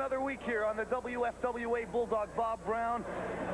another week here on the WFWA Bulldog Bob Brown.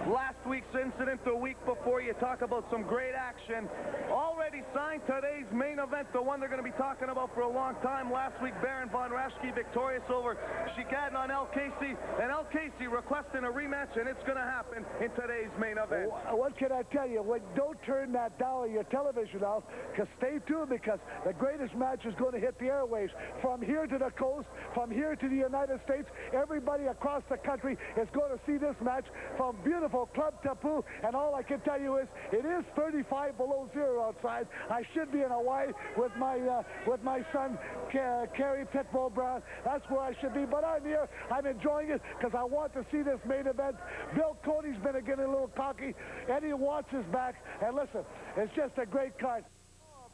Last week's incident, the week before, you talk about some great action. Already signed today's main event, the one they're going to be talking about for a long time. Last week, Baron Von Raschke victorious over Shikadan on El Casey, and El Casey requesting a rematch, and it's going to happen in today's main event. What can I tell you? Don't turn that dial of your television off, because stay tuned, because the greatest match is going to hit the airwaves. From here to the coast, from here to the United States, everybody across the country is going to see this match from beautiful Club Tapu, and all I can tell you is it is 35 below zero outside. I should be in Hawaii with my son, Kerry Pitbull Brown. That's where I should be, but I'm here. I'm enjoying it because I want to see this main event. Bill Cody's been getting a little cocky. Eddie Watts is back, and listen, it's just a great card.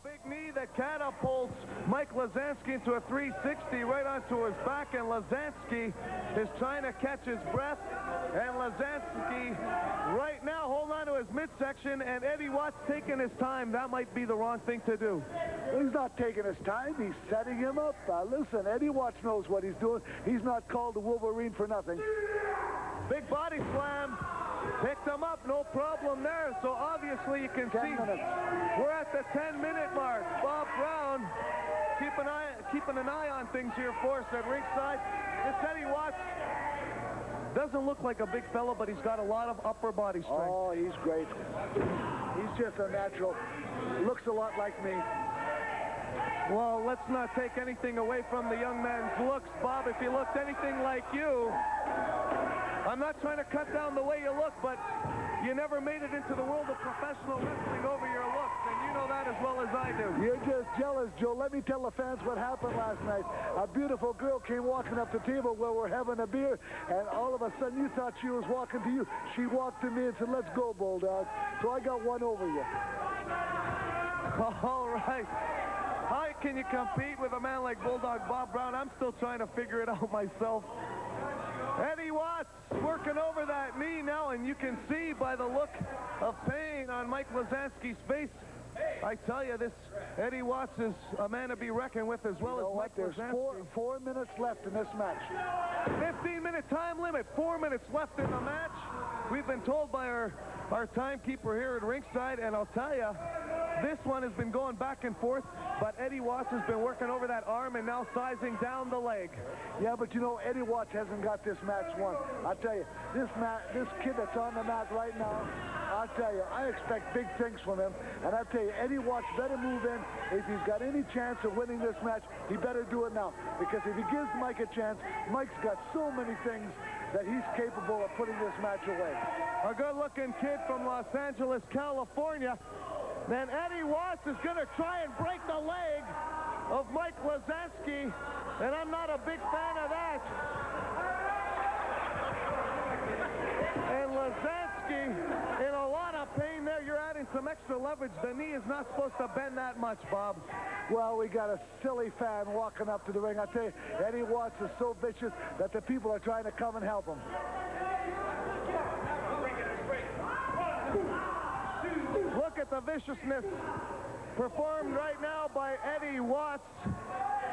Big knee that catapults Mike Lazansky into a 360 right onto his back, and Lazansky is trying to catch his breath, and Lazansky right now holding on to his midsection, and Eddie Watts taking his time. That might be the wrong thing to do. He's not taking his time. He's setting him up. Listen, Eddie Watts knows what he's doing. He's not called the Wolverine for nothing. Big body slam. Picked him up, no problem there. So obviously you can see we're at the 10-minute mark. Bob Brown keeping an eye on things here for us at ringside. This Eddie Watts doesn't look like a big fella, but he's got a lot of upper body strength. Oh, he's great. He's just a natural. Looks a lot like me. Well, let's not take anything away from the young man's looks, Bob. If he looked anything like you, I'm not trying to cut down the way you look, but you never made it into the world of professional wrestling over your looks, and you know that as well as I do. You're just jealous, Joe. Let me tell the fans what happened last night. A beautiful girl came walking up the table where we're having a beer, and all of a sudden you thought she was walking to you. She walked to me and said, "Let's go, Bulldog." So I got one over you. All right. How can you compete with a man like Bulldog Bob Brown? I'm still trying to figure it out myself. Eddie Watts working over that knee now, and you can see by the look of pain on Mike Lazansky's face. I tell you, this Eddie Watts is a man to be reckoned with, as well as Mike There's Lazansky. four minutes left in this match. 15-minute time limit, 4 minutes left in the match. We've been told by our timekeeper here at ringside, and I'll tell you, this one has been going back and forth, but Eddie Watts has been working over that arm and now sizing down the leg. Yeah, but you know, Eddie Watts hasn't got this match won. I'll tell you, this kid that's on the mat right now, I'll tell you, I expect big things from him. And I'll tell you, Eddie Watts better move in. If he's got any chance of winning this match, he better do it now. Because if he gives Mike a chance, Mike's got so many things that he's capable of putting this match away. A good-looking kid from Los Angeles, California. Then Eddie Watts is going to try and break the leg of Mike Lazansky, and I'm not a big fan of that. And Lazansky in a lot of pain there. You're adding some extra leverage. The knee is not supposed to bend that much, Bob. Well, we got a silly fan walking up to the ring. I tell you, Eddie Watts is so vicious that the people are trying to come and help him. Look at the viciousness performed right now by Eddie Watts.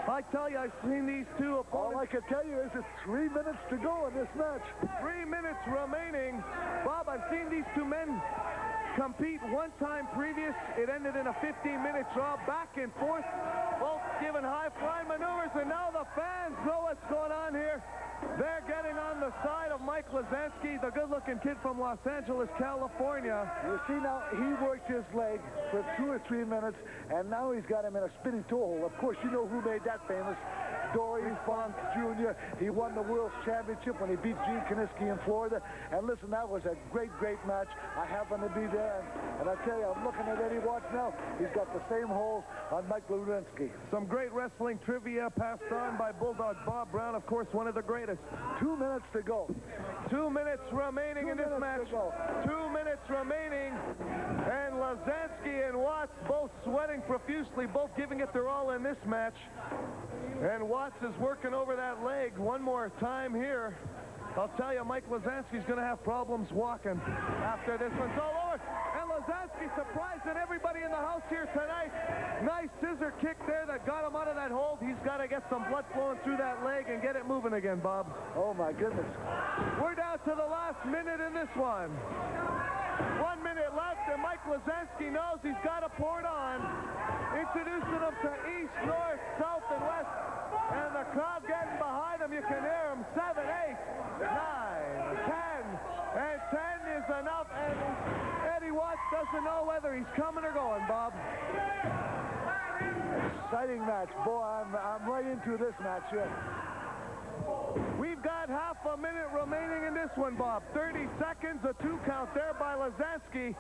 I tell you, I've seen these two opponents. All I can tell you is it's 3 minutes to go in this match. 3 minutes remaining. Bob, I've seen these two men compete one time previous. It ended in a 15-minute draw, back and forth, both giving high-flying maneuvers, and now the fans know what's going on here. They're getting on the side of Mike Lazansky, the good-looking kid from Los Angeles, California. You see now, he worked his leg for 2 or 3 minutes, and now he's got him in a spinning toe hold. Of course, you know who made that famous. Dory Funk Jr. He won the World Championship when he beat Gene Kiniski in Florida. And listen, that was a great, great match. I happened to be there, and I tell you, I'm looking at Eddie Watts now. He's got the same hold on Mike Lazansky. Some great wrestling trivia passed on by Bulldog Bob Brown, of course, one of the greatest. 2 minutes to go. 2 minutes remaining in this match. 2 minutes remaining, and Lazansky and Watts both sweating profusely, both giving it their all in this match. And Watts is working over that leg one more time here. I'll tell you, Mike Lazansky's going to have problems walking after this one's all over. And Lazansky surprising everybody in the house here tonight. Nice scissor kick there that got him out of that hold. He's got to get some blood flowing through that leg and get it moving again, Bob. Oh, my goodness. We're down to the last minute in this one. 1 minute left, and Mike Lazansky knows he's got to pour it on. Introducing them to east, north, south, and west. And the crowd getting behind him. You can hear him. 7, 8, 9, 10. And 10 is enough. And Eddie Watts doesn't know whether he's coming or going, Bob. Exciting match. Boy, I'm right into this match here. We've got half a minute remaining in this one, Bob. 30 seconds, a 2 count there by Lazansky.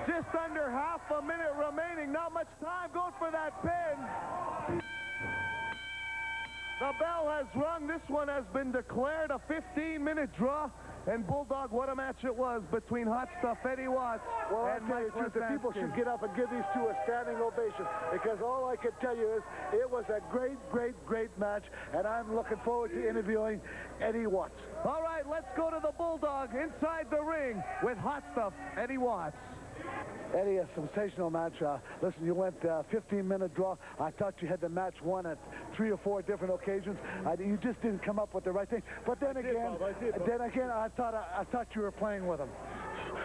Just under half a minute remaining. Not much time. Going for that pin. The bell has rung. This one has been declared a 15-minute draw. And Bulldog, what a match it was between Hot Stuff Eddie Watts and Mike Lazansky. The people should get up and give these two a standing ovation, because all I can tell you is it was a great, great, great match, and I'm looking forward to interviewing Eddie Watts. All right, let's go to the Bulldog inside the ring with Hot Stuff Eddie Watts. Eddie, a sensational match. Listen, you went 15-minute draw. I thought you had the match won at 3 or 4 different occasions. You just didn't come up with the right thing. But then again, I thought you were playing with him.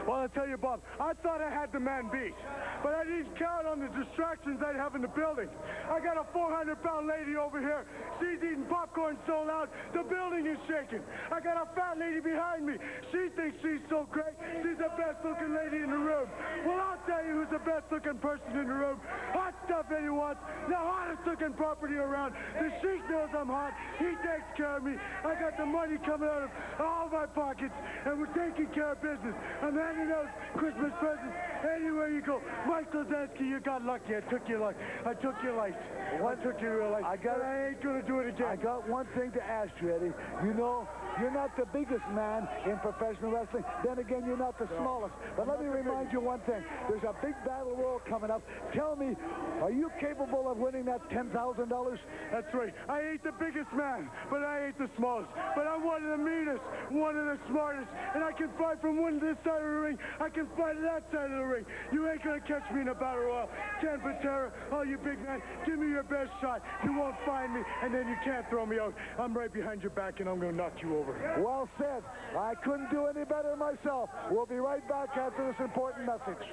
Well, I'll tell you, Bob, I thought I had the man beat, but I didn't count on the distractions I have in the building. I got a 400-pound lady over here. She's eating popcorn so loud, the building is shaking. I got a fat lady behind me. She thinks she's so great. She's the best-looking lady in the room. Well, I'll tell you who's the best-looking person in the room. Hot Stuff Eddie Watts, the hottest-looking property around. The Sheik knows I'm hot. He takes care of me. I got the money coming out of all my pockets, and we're taking care of business. I'm handing out Christmas presents anywhere you go. Mike Lazansky, you got lucky. I took your luck. I took your life. I took your life. I ain't going to do it again. I got one thing to ask you, Eddie. You know, you're not the biggest man in professional wrestling. Then again, you're not the smallest. But let me remind you one thing. There's a big battle royal coming up. Tell me, are you capable of winning that $10,000? That's right. I ain't the biggest man, but I ain't the smallest. But I'm one of the meanest, one of the smartest, and I can fight from one to this side of the ring. I can fight to that side of the ring. You ain't gonna catch me in a battle royal. Ken Patera, oh, you big man, give me your best shot. You won't find me, and then you can't throw me out. I'm right behind your back, and I'm gonna knock you over. Well said. I couldn't do any better myself. We'll be right back after this important message.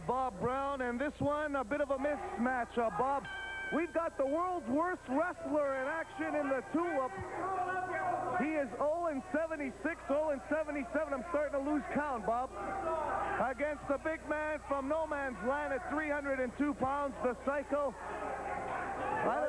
Bob Brown, and this one, a bit of a mismatch. Bob, we've got the world's worst wrestler in action in the Tulip. He is 0-76, 0-77. I'm starting to lose count, Bob. Against the big man from no man's land at 302 pounds, the Psycho. I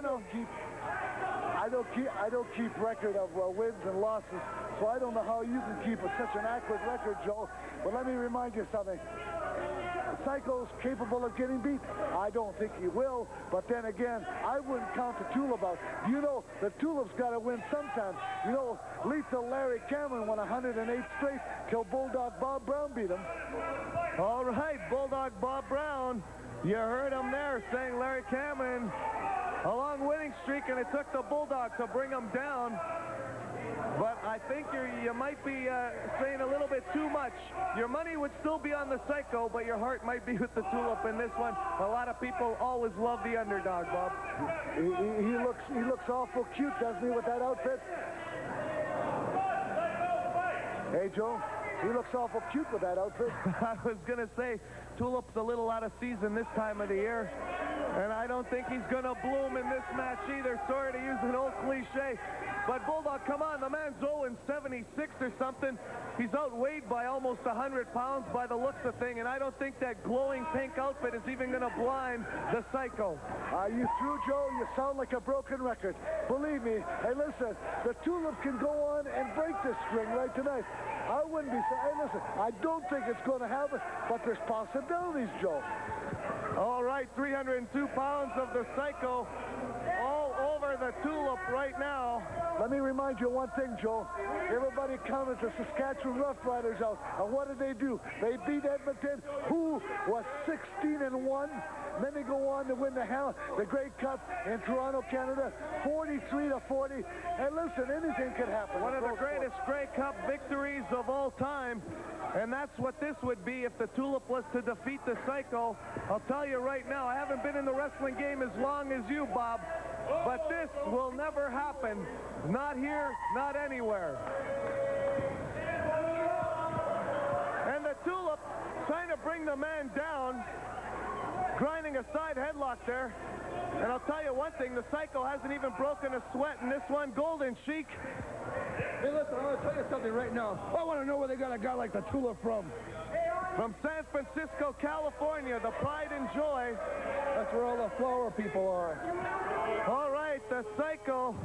don't keep record of wins and losses, so I don't know how you can keep such an accurate record, Joe. But let me remind you something. The Psycho's capable of getting beat. I don't think he will, but then again, I wouldn't count the Tulip out. You know, the Tulip's got to win sometimes. You know, lethal Larry Cameron won 108 straight till Bulldog Bob Brown beat him. All right, Bulldog Bob Brown. You heard him there saying Larry Cameron, a long winning streak, and it took the Bulldog to bring him down. But I think you might be saying a little bit too much. Your money would still be on the Psycho, but your heart might be with the Tulip in this one. A lot of people always love the underdog, Bob. He looks awful cute, doesn't he, with that outfit? Hey, Joe, he looks awful cute with that outfit. I was going to say, Tulip's a little out of season this time of the year. And I don't think he's going to bloom in this match either. Sorry to use an old cliche. But Bulldog, come on, the man's 0-76 or something. He's outweighed by almost 100 pounds by the looks of thing, and I don't think that glowing pink outfit is even going to blind the Psycho. Are you through, Joe? You sound like a broken record. Believe me. Hey, listen, the Tulip can go on and break this string right tonight. I wouldn't be saying, hey, listen, I don't think it's going to happen, but there's possibilities, Joe. All right, 302 pounds of the Psycho all over for the Tulip right now. Let me remind you one thing, Joe. Everybody counted the Saskatchewan Roughriders out. And what did they do? They beat Edmonton, who was 16-1. Then they go on to win the Grey Cup in Toronto, Canada, 43-40. And listen, anything could happen. One of the greatest Grey Cup victories of all time. And that's what this would be if the Tulip was to defeat the Psycho. I'll tell you right now, I haven't been in the wrestling game as long as you, Bob. But this will never happen. Not here, not anywhere. And the Tulip trying to bring the man down, grinding a side headlock there. And I'll tell you one thing, the Psycho hasn't even broken a sweat in this one. Golden Sheik. Hey, listen, I'm going to tell you something right now. I want to know where they got a guy like the Tulip from. From San Francisco, California, the pride and joy. That's where all the flower people are. All right, the Psycho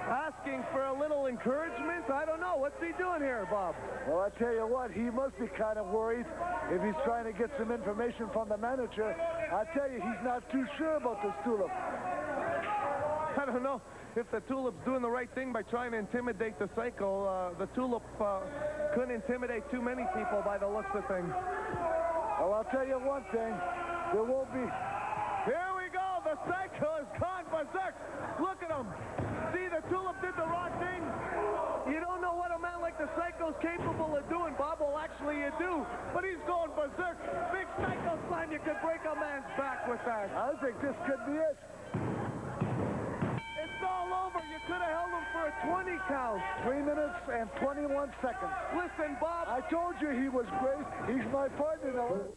asking for a little encouragement. I don't know. What's he doing here, Bob? Well, I tell you what, he must be kind of worried if he's trying to get some information from the manager. I tell you, he's not too sure about this Tulip. I don't know if the Tulip's doing the right thing by trying to intimidate the Psycho. The Tulip couldn't intimidate too many people by the looks of things. Well, I'll tell you one thing. There won't be... Here we go. The Psycho has gone berserk. Look at him. See, the Tulip did the wrong thing. You don't know what a man like the Psycho's capable of doing, Bob. Well, actually, you do. But he's going berserk. Big Psycho slam. You could break a man's back with that. I think this could be it. It's all over. You could have held him for a 20 count. 3 minutes and 21 seconds. Listen, Bob. I told you he was great. He's my partner now.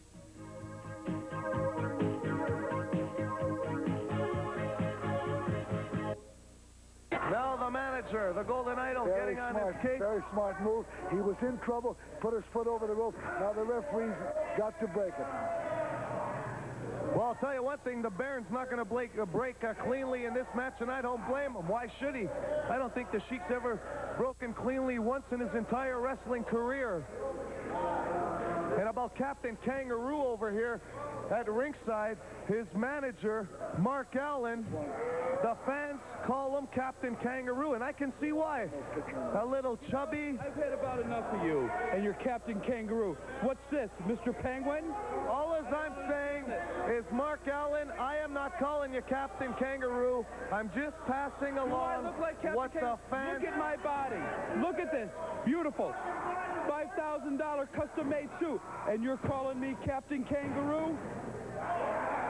Now the manager, the Golden Idol, Very getting on smart, his case. very smart move. He was in trouble, put his foot over the rope. Now the referee's got to break it. Well, I'll tell you one thing, the Baron's not going to break cleanly in this match, and I don't blame him. Why should he? I don't think the Sheik's ever broken cleanly once in his entire wrestling career. And about Captain Kangaroo over here at ringside, his manager, Mark Allen, the fans call him Captain Kangaroo, and I can see why. A little chubby. I've had about enough of you and your Captain Kangaroo. What's this, Mr. Penguin? All as I'm saying is, Mark Allen, I am not calling you Captain Kangaroo. I'm just passing along what the fans... Look at my body. Look at this. Beautiful. $5,000 custom-made suit. And you're calling me Captain Kangaroo?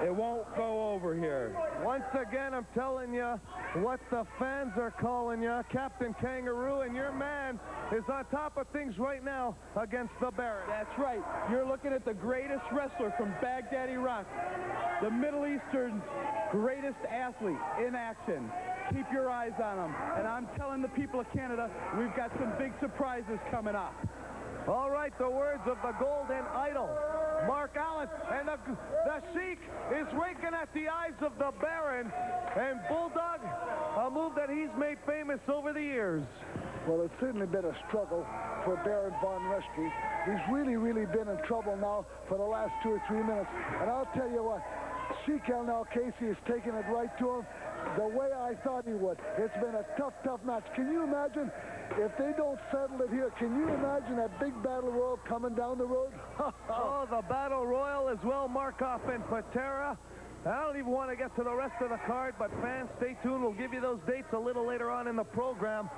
It won't go over here. Once again, I'm telling you what the fans are calling you, Captain Kangaroo, and your man is on top of things right now against the Baron. That's right. You're looking at the greatest wrestler from Baghdad, Iraq. The Middle Eastern's greatest athlete in action. Keep your eyes on him. And I'm telling the people of Canada, we've got some big surprises coming up. All right, the words of the Golden Idol, Mark Allen, and the Sheik is raking at the eyes of the Baron, and Bulldog, a move that he's made famous over the years. Well, it's certainly been a struggle for Baron von Reschke. He's really been in trouble now for the last 2 or 3 minutes. And I'll tell you what, Sheik now Casey is taking it right to him the way I thought he would. It's been a tough match. Can you imagine if they don't settle it here? Can you imagine that big battle royal coming down the road? Oh, the battle royal as well, Markov and Patera. I don't even want to get to the rest of the card, but fans, stay tuned. We'll give you those dates a little later on in the program.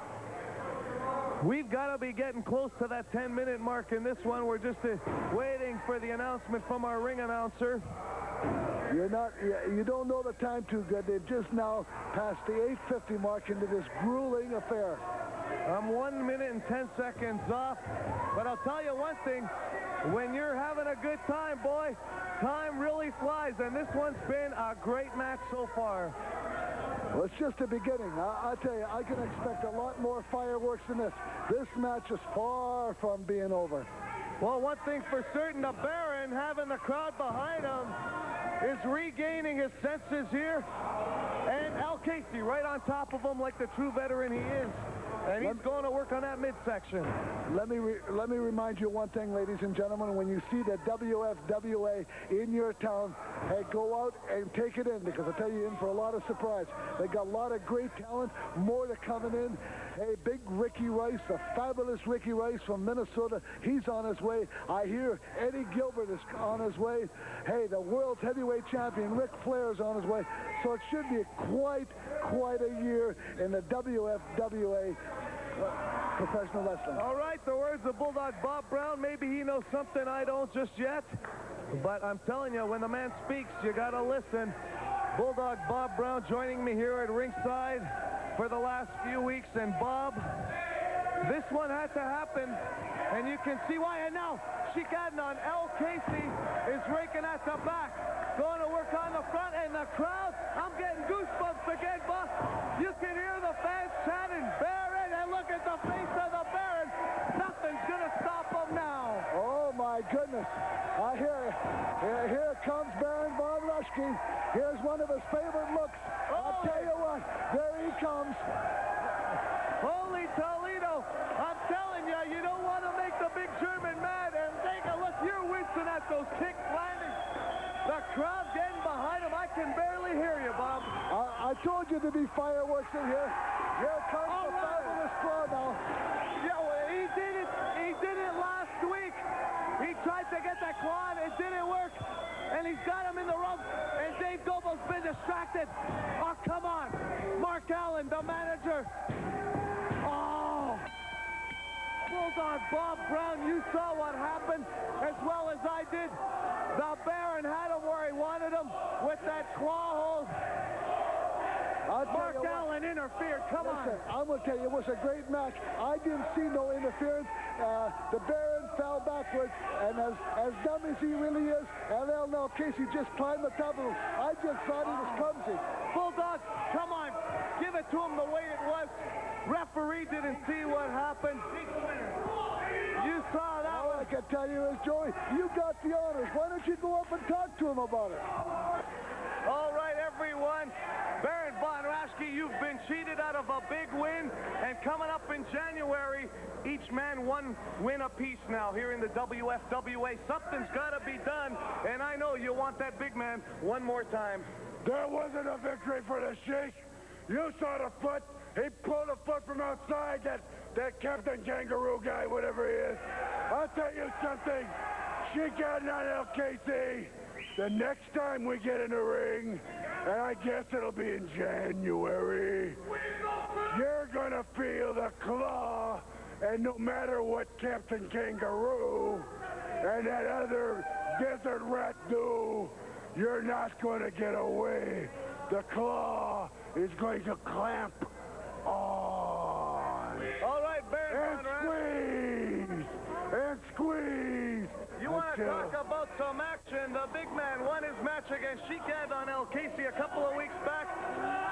We've got to be getting close to that 10-minute mark in this one. We're just waiting for the announcement from our ring announcer. You don't know the time too good. They've just now passed the 8:50 mark into this grueling affair. I'm 1 minute and 10 seconds off, but I'll tell you one thing. When you're having a good time, boy, time really flies, and this one's been a great match so far. Well, it's just the beginning. I tell you, I can expect a lot more fireworks than this. This match is far from being over. Well, one thing for certain, the Baron, having the crowd behind him, is regaining his senses here. And Al Casey right on top of him like the true veteran he is. And he's going to work on that midsection. Let me remind you one thing, ladies and gentlemen. When you see the WFWA in your town, hey, go out and take it in, because I tell you, you're in for a lot of surprise. They got a lot of great talent, more to coming in. Hey, big Ricky Rice, the fabulous Ricky Rice from Minnesota, he's on his way. I hear Eddie Gilbert is on his way. Hey, the world's heavyweight champion, Ric Flair, is on his way. So it should be quite a year in the WFWA professional wrestling. All right, the words of Bulldog Bob Brown. Maybe he knows something I don't just yet. But I'm telling you, when the man speaks, you got to listen. Bulldog Bob Brown joining me here at ringside for the last few weeks. And Bob, this one had to happen, and you can see why. And now, Shikadnon, L. Casey is raking at the back, going to work on the front, and the crowd, I'm getting goosebumps again, Bob. You can hear the fans chanting, Baron, and look at the face of the Baron. Nothing's going to stop him now. Oh, my goodness. I hear it. Here comes Baron von Raschke. Here's one of his favorite looks. I'll tell you what, there he comes. Holy Toledo. I'm telling you, you don't want to make the big German mad. And take a look. You're wincing at those kicks landing. The crowd getting behind him. I can barely hear you, Bob. I told you there'd be fireworks in here. Here comes the fabulous claw now. Yeah, well, he did it last week. He tried to get that claw, and it didn't work. And he's got him in the ropes, and Dave Gobo's been distracted. Oh, come on. Mark Allen, the manager. Oh. Bulldog Bob Brown, you saw what happened as well as I did. The Baron had him where he wanted him with that claw hold. Mark Allen interfered. Come on. I'm going to tell you, it was a great match. I didn't see no interference. The Baron fell backwards, and as dumb as he really is, L. Casey just climbed the top of him. I just thought he was clumsy. Bulldog, come on. Give it to him the way it was. Referee didn't see what happened. You saw that one. All I can tell you is, Joey, you got the honors. Why don't you go up and talk to him about it? All right, everyone. Baron von Raschke, you've been cheated out of a big win. And coming up in January, each man one win apiece now here in the WFWA. Something's got to be done. And I know you want that big man one more time. There wasn't a victory for the Sheik. You saw the foot. He pulled a foot from outside, that Captain Kangaroo guy, whatever he is. I'll tell you something. Shikadnon LKC. The next time we get in the ring, and I guess it'll be in January, you're gonna feel the claw, and no matter what Captain Kangaroo and that other desert rat do, you're not gonna get away. The claw is going to clamp on. All right, Baron von Raschke. And squeeze. You want to talk about some action? The big man won his match against Shikadnon L. Casey a couple of weeks back.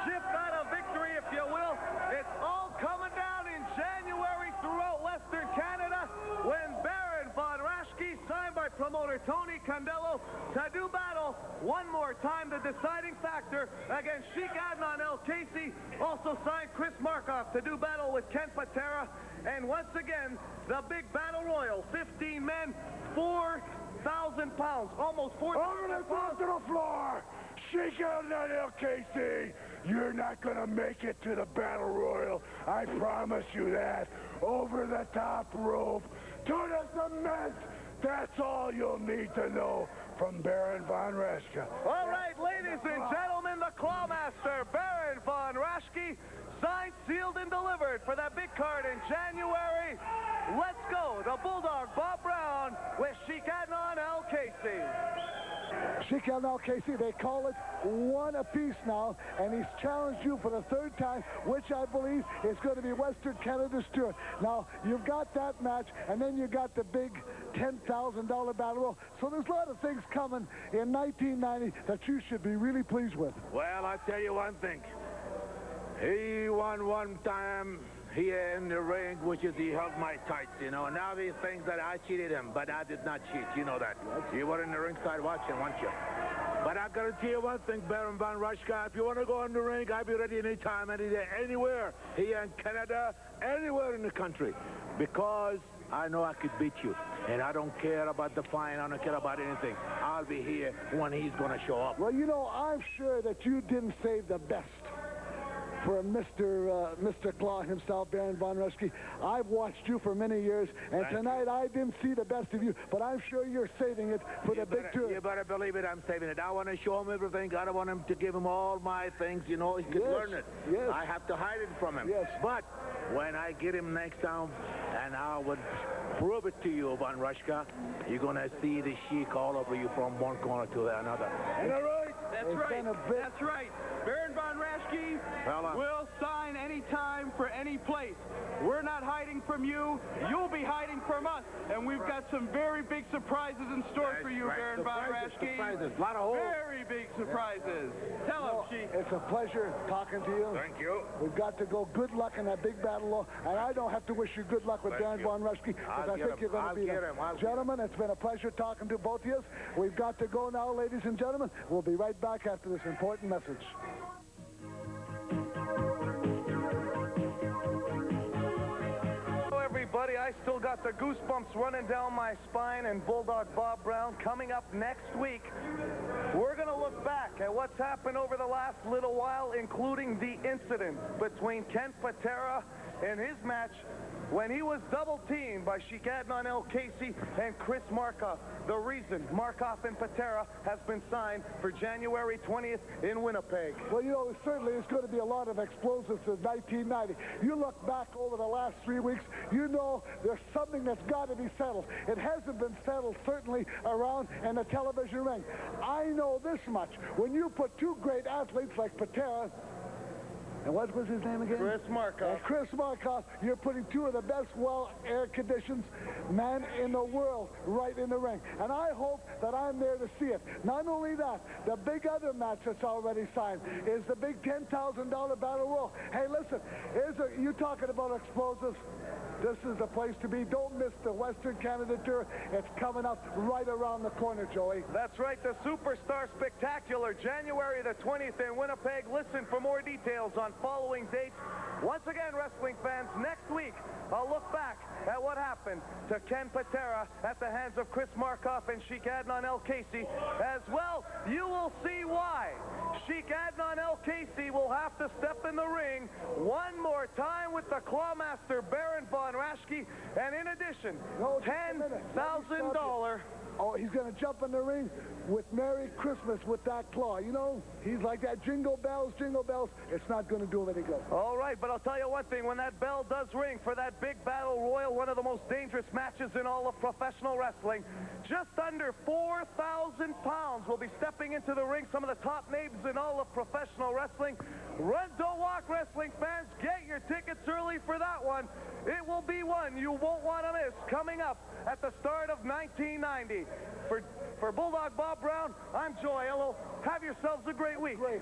Shipped out a victory, if you will. It's all coming down in January throughout Western Canada when Baron von Raschke, signed by promoter Tony Condello, to do battle one more time. The deciding factor against Shikadnon L. Casey. Also signed Chris Markoff to do battle with Ken Patera. And once again, the big battle royal, 15 men, 4,000 pounds, almost 4,000 pounds. Over the top to the floor. Shikadnon LKC. You're not going to make it to the battle royal. I promise you that. Over the top rope to the cement. That's all you'll need to know from Baron von Raschke. All right, ladies and gentlemen, the Clawmaster, Baron von Raschke, signed, sealed, and delivered for that big card in January. Let's go. The Bulldog Bob Brown with Shikadnon L. Casey. Shikadnon L. Casey, they call it one apiece now, and he's challenged you for the third time, which I believe is going to be Western Canada's tour. Now, you've got that match, and then you got the big $10,000 battle royal. So there's a lot of things coming in 1990 that you should be really pleased with. Well, I'll tell you one thing. He won one time here in the ring, which is he held my tights, you know. Now he thinks that I cheated him, but I did not cheat. You know that. You were in the ringside watching, weren't you? But I guarantee you one thing, Baron von Raschke, if you want to go in the ring, I'll be ready anytime, any day, anywhere, here in Canada, anywhere in the country. Because I know I could beat you. And I don't care about the fine. I don't care about anything. I'll be here when he's going to show up. Well, you know, I'm sure that you didn't save the best for Mr. Claw himself, Baron von Raschke. I've watched you for many years, and tonight I didn't see the best of you, but I'm sure you're saving it for the big tour. You better believe it, I'm saving it. I want to show him everything. I don't want him to give him all my things, you know. He can learn it. Yes. I have to hide it from him. Yes. But when I get him next time, and I would prove it to you, von Raschke, you're going to see the Sheik all over you from one corner to another. Ain't that right? That's right. That's right. Baron von Raschke will sign any time for any place. We're not hiding from you. You'll be hiding from us. And we've got some very big surprises in store for you, Baron von Raschke. Surprises. A lot of holes. Very big surprises. Tell him, Sheik. It's a pleasure talking to you. Thank you. We've got to go. Good luck in that big battle, and I don't have to wish you good luck with Baron von Raschke, because I think you're going to beat him. Gentlemen, it's been a pleasure talking to both of you. We've got to go now, ladies and gentlemen. We'll be right back after this important message. Hello, everybody. I still got the goosebumps running down my spine, and Bulldog Bob Brown coming up next week. We're going to look back at what's happened over the last little while, including the incident between Ken Patera and his match when he was double-teamed by Sheik Adnan El Casey and Chris Markoff. The reason Markoff and Patera has been signed for January 20th in Winnipeg. Well, you know, certainly it's going to be a lot of explosives in 1990. You look back over the last 3 weeks, you know there's something that's got to be settled. It hasn't been settled, certainly, around in the television ring. I know this much. When you put two great athletes like Patera, and what was his name again? Chris Markoff. Chris Markoff, you're putting two of the best well-air conditions men in the world right in the ring. And I hope that I'm there to see it. Not only that, the big other match that's already signed is the big $10,000 Battle Royal. Hey, listen, you talking about explosives? This is the place to be. Don't miss the Western Canada Tour. It's coming up right around the corner, Joey. That's right, the Superstar Spectacular, January the 20th in Winnipeg. Listen for more details on following dates. Once again, wrestling fans, next week, I'll look back at what happened to Ken Patera at the hands of Chris Markoff and Sheik Adnan El Casey. As well, you will see why Sheik Adnan El Casey will have to step in the ring one more time with the Clawmaster Baron von Raschke. And in addition, $10,000. Oh, he's going to jump in the ring with Merry Christmas with that claw. You know, he's like that jingle bells, jingle bells. It's not going to do him any good. All right, but I'll tell you one thing. When that bell does ring for that big battle royal, one of the most dangerous matches in all of professional wrestling, just under 4,000 pounds will be stepping into the ring. Some of the top names in all of professional wrestling. Run, don't walk, wrestling fans. Get your tickets early for that one. It will be one you won't want to miss coming up at the start of 1990. For Bulldog Bob Brown, I'm Joy Ello. Have yourselves a great week. Great.